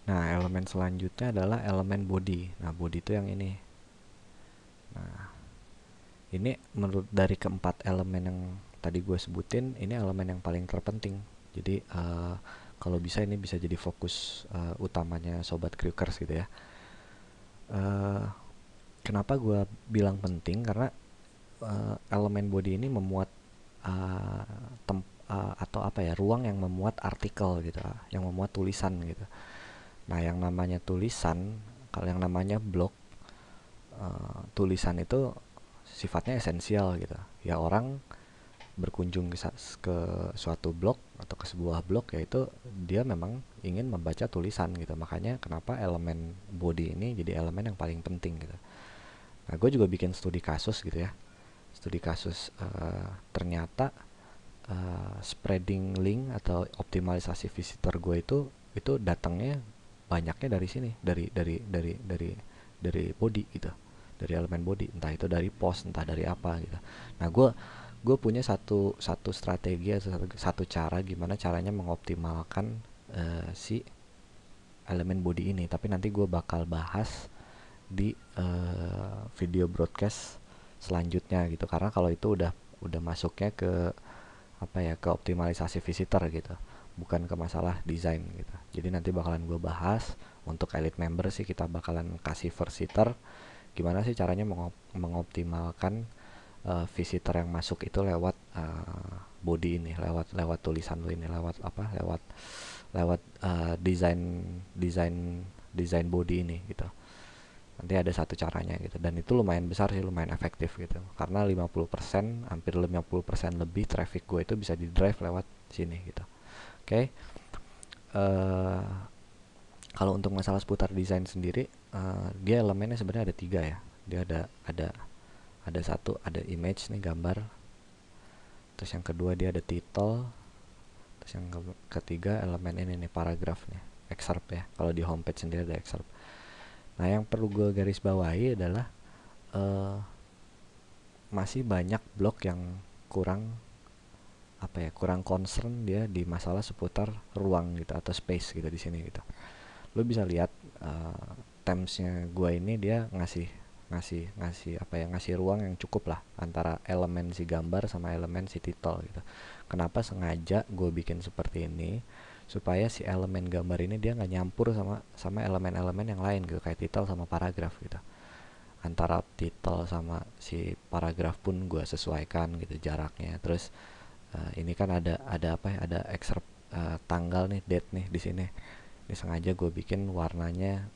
Nah, elemen selanjutnya adalah elemen body. Nah, body itu yang ini. Nah, ini menurut dari keempat elemen yang tadi gue sebutin, ini elemen yang paling terpenting. Jadi kalau bisa ini bisa jadi fokus utamanya sobat Krukers gitu ya. Uh, Kenapa gue bilang penting? Karena elemen body ini memuat uh, atau apa ya, ruang yang memuat artikel gitu, yang memuat tulisan gitu. Nah, yang namanya tulisan, kalau yang namanya blog, tulisan itu sifatnya esensial gitu. Ya orang berkunjung ke suatu blog atau ke sebuah blog, yaitu dia memang ingin membaca tulisan gitu. Makanya kenapa elemen body ini jadi elemen yang paling penting gitu. Nah, gue juga bikin studi kasus gitu ya. Studi kasus ternyata spreading link atau optimalisasi visitor gue itu datangnya banyaknya dari sini, dari body gitu, dari elemen body, entah itu dari post, entah dari apa gitu. Nah, gue punya satu strategi atau satu cara gimana caranya mengoptimalkan si elemen body ini, tapi nanti gue bakal bahas di video broadcast selanjutnya gitu, karena kalau itu udah masuknya ke apa ya, ke optimalisasi visitor gitu, bukan ke masalah desain gitu. Jadi nanti bakalan gue bahas untuk elite member sih, kita bakalan kasih visitor gimana sih caranya mengoptimalkan visitor yang masuk itu lewat body ini, lewat lewat tulisan lo ini, lewat apa, lewat lewat desain desain desain body ini gitu. Nanti ada satu caranya gitu, dan itu lumayan besar sih, lumayan efektif gitu, karena 50%, hampir 50% lebih traffic gue itu bisa di drive lewat sini gitu. Oke, okay. Kalau untuk masalah seputar desain sendiri, dia elemennya sebenarnya ada tiga ya. Dia ada satu, ada image nih, gambar. Terus yang kedua dia ada title. Terus yang ketiga elemen ini nih, paragraf nih, excerpt ya. Kalau di homepage sendiri ada excerpt. Nah, yang perlu gue garis bawahi adalah uh, masih banyak blog yang kurang apa ya, kurang concern dia di masalah seputar ruang gitu atau space gitu di sini gitu. Lo bisa lihat termsnya gue ini, dia ngasih ngasih ngasih apa ya, ngasih ruang yang cukup lah antara elemen si gambar sama elemen si title gitu. Kenapa sengaja gue bikin seperti ini? Supaya si elemen gambar ini dia nggak nyampur sama sama elemen-elemen yang lain gitu, kayak title sama paragraf gitu. Antara title sama si paragraf pun gue sesuaikan gitu jaraknya. Terus ini kan ada apa ya, ada excerpt tanggal nih, date nih di sini. Ini sengaja gue bikin warnanya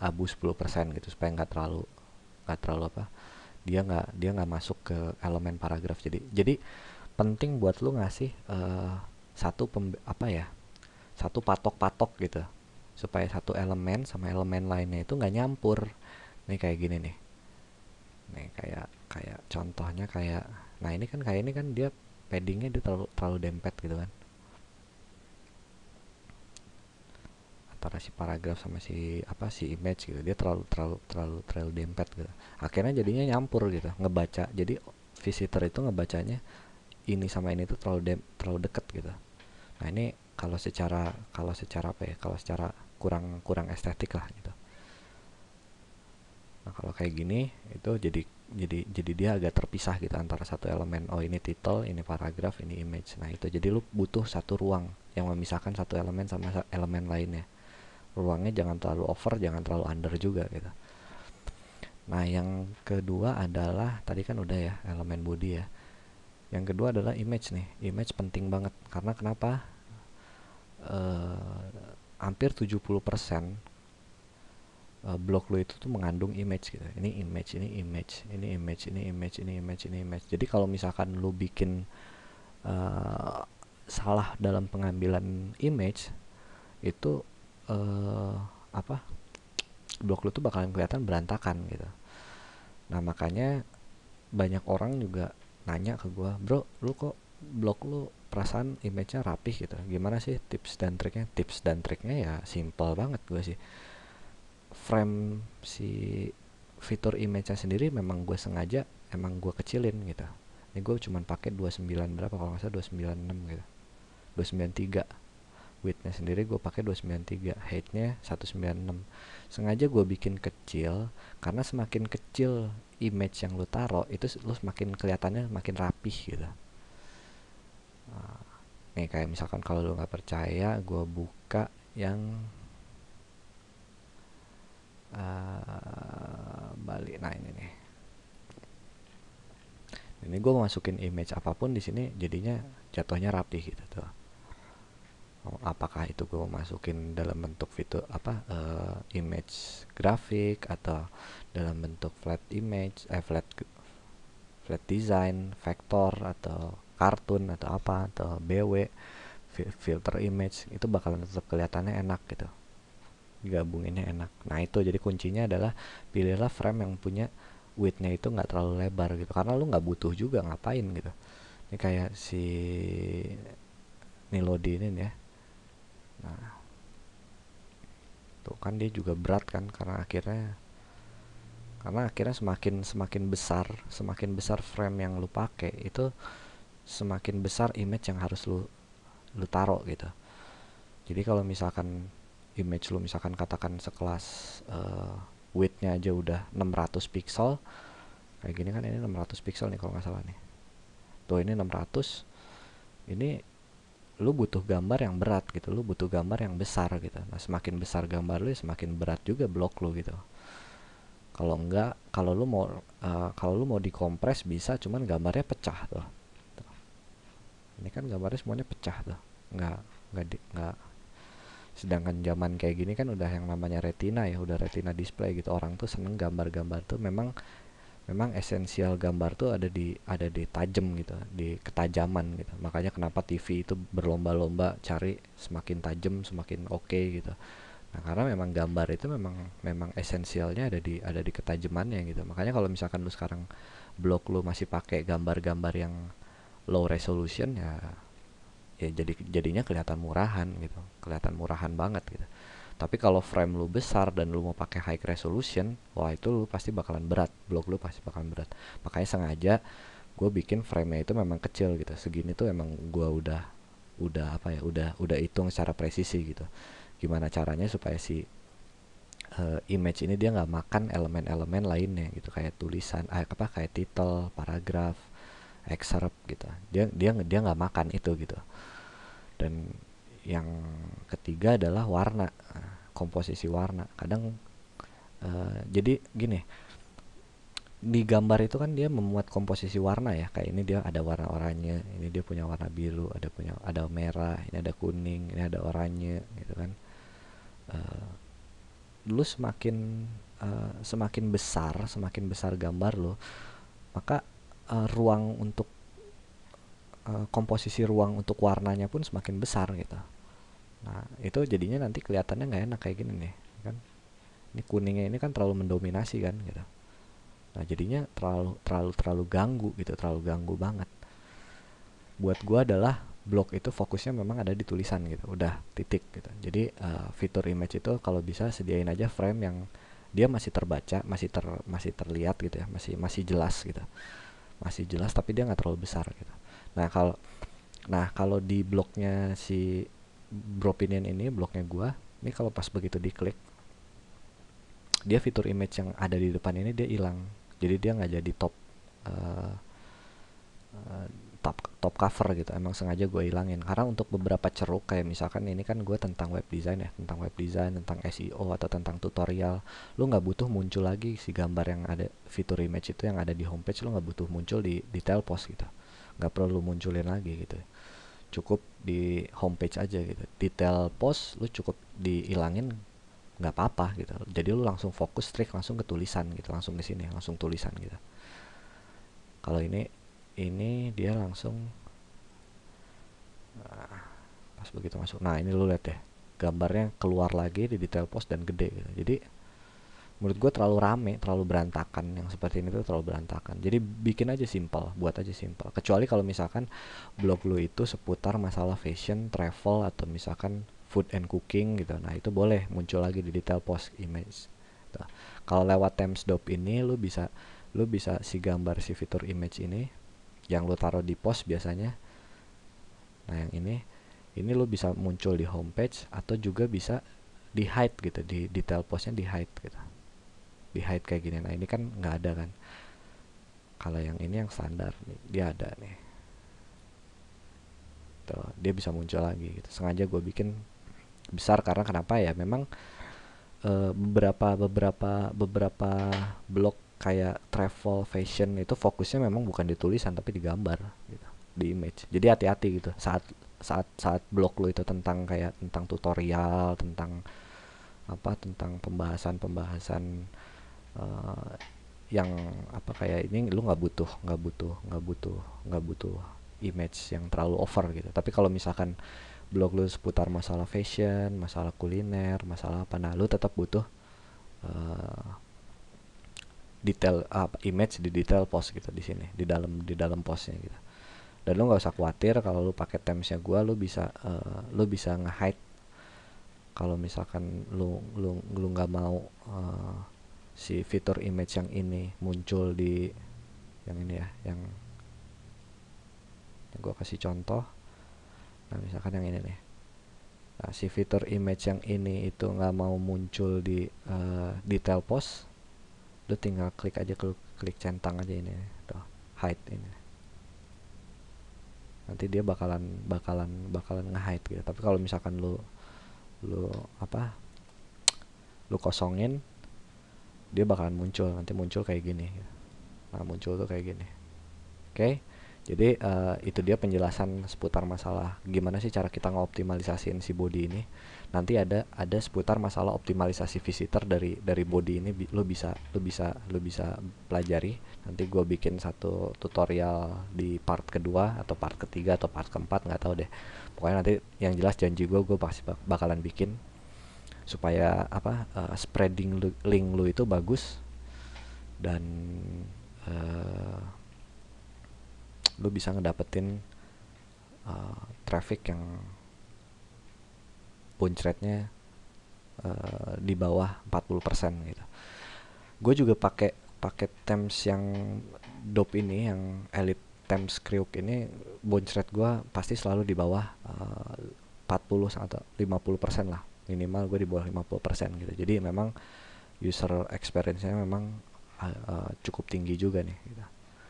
abu 10% gitu, supaya nggak terlalu apa, dia nggak masuk ke elemen paragraf. Jadi penting buat lu ngasih apa ya, satu patok-patok gitu, supaya satu elemen sama elemen lainnya itu nggak nyampur. Nih kayak gini nih kayak kayak contohnya kayak, nah ini kan kayak, ini kan dia paddingnya dia terlalu terlalu dempet gitu kan, antara si paragraf sama si apa, si image gitu, dia terlalu terlalu terlalu terlalu dempet gitu. Akhirnya jadinya nyampur gitu ngebaca. Jadi visitor itu ngebacanya ini sama ini tuh terlalu deket gitu. Nah, ini kalau secara apa ya, kalau secara kurang kurang estetik lah gitu. Nah, kalau kayak gini itu jadi dia agak terpisah gitu antara satu elemen. Oh, ini title, ini paragraf, ini image. Nah, itu jadi lu butuh satu ruang yang memisahkan satu elemen sama elemen lainnya. Ruangnya jangan terlalu over, jangan terlalu under juga gitu. Nah, yang kedua adalah, tadi kan udah ya elemen body ya. Yang kedua adalah image nih. Image penting banget, karena kenapa? Eh, Hampir 70% blog lo itu tuh mengandung image gitu. Ini image, ini image, ini image, ini image, ini image, ini image. Jadi kalau misalkan lo bikin uh, salah dalam pengambilan image, itu uh, apa, blog lo tuh bakalan kelihatan berantakan gitu. Nah, makanya banyak orang juga nanya ke gue, bro, lu kok blog lu perasaan image-nya rapih gitu, gimana sih tips dan triknya? Tips dan triknya ya simple banget gue sih. Frame si fitur image-nya sendiri memang gue sengaja emang gue kecilin gitu. Ini gue cuman pakai 29 berapa, kalau nggak salah 296 gitu, 293. widthnya sendiri gue pakai 293, height-nya 196. Sengaja gue bikin kecil karena semakin kecil image yang lu taruh itu lu semakin kelihatannya makin rapih gitu. Nah, nih kayak misalkan kalau lu nggak percaya, gue buka yang Bali. Nah ini nih. Ini gue masukin image apapun di sini jadinya jatuhnya rapi gitu tuh. Apakah itu gue masukin dalam bentuk fitur image grafik atau dalam bentuk flat image, flat design, vektor atau kartun atau apa atau BW, filter image, itu bakalan tetap kelihatannya enak gitu. Gabunginnya enak. Nah itu jadi kuncinya adalah pilihlah frame yang punya widthnya itu nggak terlalu lebar gitu, karena lu nggak butuh juga ngapain gitu. Ini kayak si Nilodi ini ya. Nah tuh kan dia juga berat kan, karena akhirnya semakin besar frame yang lu pakai itu semakin besar image yang harus lu taruh gitu. Jadi kalau misalkan image lu misalkan katakan sekelas widthnya aja udah 600 pixel kayak gini kan, ini 600 pixel nih kalau nggak salah nih. Tuh ini 600, ini lu butuh gambar yang berat gitu, lu butuh gambar yang besar gitu. Nah semakin besar gambar lu semakin berat juga blok lu gitu. Kalau enggak, kalau lu mau dikompres bisa, cuman gambarnya pecah tuh. Ini kan gambarnya semuanya pecah tuh, nggak. Sedangkan zaman kayak gini kan udah yang namanya retina ya, udah retina display gitu. Orang tuh seneng gambar-gambar tuh memang esensial gambar tuh ada di tajam gitu, di ketajaman gitu. Makanya kenapa TV itu berlomba-lomba cari semakin tajam semakin oke gitu. Nah, karena memang gambar itu memang esensialnya ada di ketajamannya gitu. Makanya kalau misalkan lu sekarang blog lu masih pakai gambar-gambar yang low resolution ya jadinya kelihatan murahan gitu. Kelihatan murahan banget gitu. Tapi kalau frame lu besar dan lu mau pakai high resolution, wah itu lu pasti bakalan berat, blog lu pasti bakalan berat. Makanya sengaja gue bikin frame-nya itu memang kecil gitu. Segini tuh emang gue udah apa ya, udah hitung secara presisi gitu. Gimana caranya supaya si image ini dia nggak makan elemen-elemen lainnya gitu, kayak tulisan kayak title, paragraf, excerpt gitu. Dia nggak makan itu gitu. Dan yang ketiga adalah warna, komposisi warna. Kadang jadi gini, di gambar itu kan dia memuat komposisi warna ya, kayak ini dia ada warna oranye, ini dia punya warna biru, ada merah, ini ada kuning, ini ada oranye gitu kan. uh, Lu semakin besar gambar lu, maka ruang untuk komposisi ruang untuk warnanya pun semakin besar gitu. Nah itu jadinya nanti kelihatannya nggak enak kayak gini nih kan. Ini kuningnya ini kan terlalu mendominasi kan gitu. Nah jadinya terlalu ganggu gitu, terlalu ganggu banget. Buat gua adalah blog itu fokusnya memang ada di tulisan gitu, udah titik gitu. Jadi fitur image itu kalau bisa sediain aja frame yang dia masih terbaca, masih terlihat gitu ya, masih jelas gitu, masih jelas tapi dia nggak terlalu besar gitu. Nah kalau di blognya si Bropinion ini, blognya gua ini, kalau pas begitu diklik dia fitur image yang ada di depan ini dia hilang, jadi dia nggak jadi uh, top cover gitu. Emang sengaja gue hilangin karena untuk beberapa ceruk, kayak misalkan ini kan gue tentang web design ya, tentang SEO atau tentang tutorial, lu nggak butuh muncul lagi si gambar yang ada fitur image itu yang ada di homepage, lu nggak butuh muncul di detail post gitu, nggak perlu munculin lagi gitu, cukup di homepage aja gitu. Detail post lu cukup dihilangin nggak apa-apa gitu, jadi lu langsung fokus strict langsung ke tulisan gitu, langsung ke sini langsung tulisan gitu. Kalau ini dia langsung pas begitu masuk. Nah ini lu lihat deh, gambarnya keluar lagi di detail post dan gede gitu. Jadi menurut gue terlalu rame, terlalu berantakan, yang seperti ini tuh terlalu berantakan. Jadi bikin aja simple, buat aja simple. Kecuali kalau misalkan blog lu itu seputar masalah fashion, travel, atau misalkan food and cooking gitu. Nah itu boleh muncul lagi di detail post image. Tuh. Kalau lewat Timesdop ini lu bisa si gambar si fitur image ini yang lu taruh di post biasanya. Nah yang ini lo bisa muncul di homepage atau juga bisa di hide gitu, di detail postnya di hide gitu, di hide kayak gini. Nah ini kan nggak ada kan, kalau yang ini yang standar nih dia ada nih tuh, dia bisa muncul lagi gitu. Sengaja gue bikin besar karena kenapa ya, memang beberapa blog kayak travel fashion itu fokusnya memang bukan di tulisan tapi di gambar gitu, di image. Jadi hati-hati gitu saat saat blog lo itu tentang kayak tentang tutorial, tentang apa, tentang pembahasan eh, yang apa kayak ini, lu nggak butuh image yang terlalu over gitu. Tapi kalau misalkan blog lu seputar masalah fashion, masalah kuliner, masalah apa, nah lu tetap butuh uh, detail image di detail post gitu, di sini di dalam postnya gitu. Dan lu nggak usah khawatir kalau lu pakai temsnya gua, lu bisa nge-hide kalau misalkan lu nggak mau si fitur image yang ini muncul di yang ini ya, yang gua kasih contoh. Nah misalkan yang ini nih, nah, si fitur image yang ini itu nggak mau muncul di detail post, lu tinggal klik aja, klik centang aja ini tuh, hide ini, nanti dia bakalan nge-hide gitu. Tapi kalau misalkan lu apa, lu kosongin, dia bakalan muncul, nanti muncul kayak gini. Nah muncul tuh kayak gini. Oke, jadi itu dia penjelasan seputar masalah gimana sih cara kita ngoptimalisasiin si body ini. Nanti ada seputar masalah optimalisasi visitor dari body ini, lo bisa pelajari. Nanti gue bikin satu tutorial di part kedua atau part ketiga atau part keempat, nggak tahu deh. Pokoknya nanti yang jelas janji gue pasti bakalan bikin supaya apa, spreading link lu itu bagus, dan uh, lu bisa ngedapetin traffic yang bounce rate-nya di bawah 40% gitu. Gue juga pakai pakai Themes yang dope ini, yang Elite Themes Crew ini, bounce rate gue pasti selalu di bawah 40 atau 50% lah, minimal gue di bawah 50% gitu. Jadi memang user experience-nya memang cukup tinggi juga nih gitu.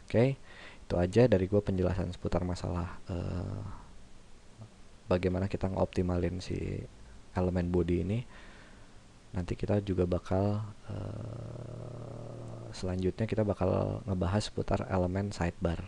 Oke, itu aja dari gue penjelasan seputar masalah bagaimana kita ngoptimalin si elemen body ini. Nanti kita juga bakal selanjutnya kita bakal ngebahas seputar elemen sidebar.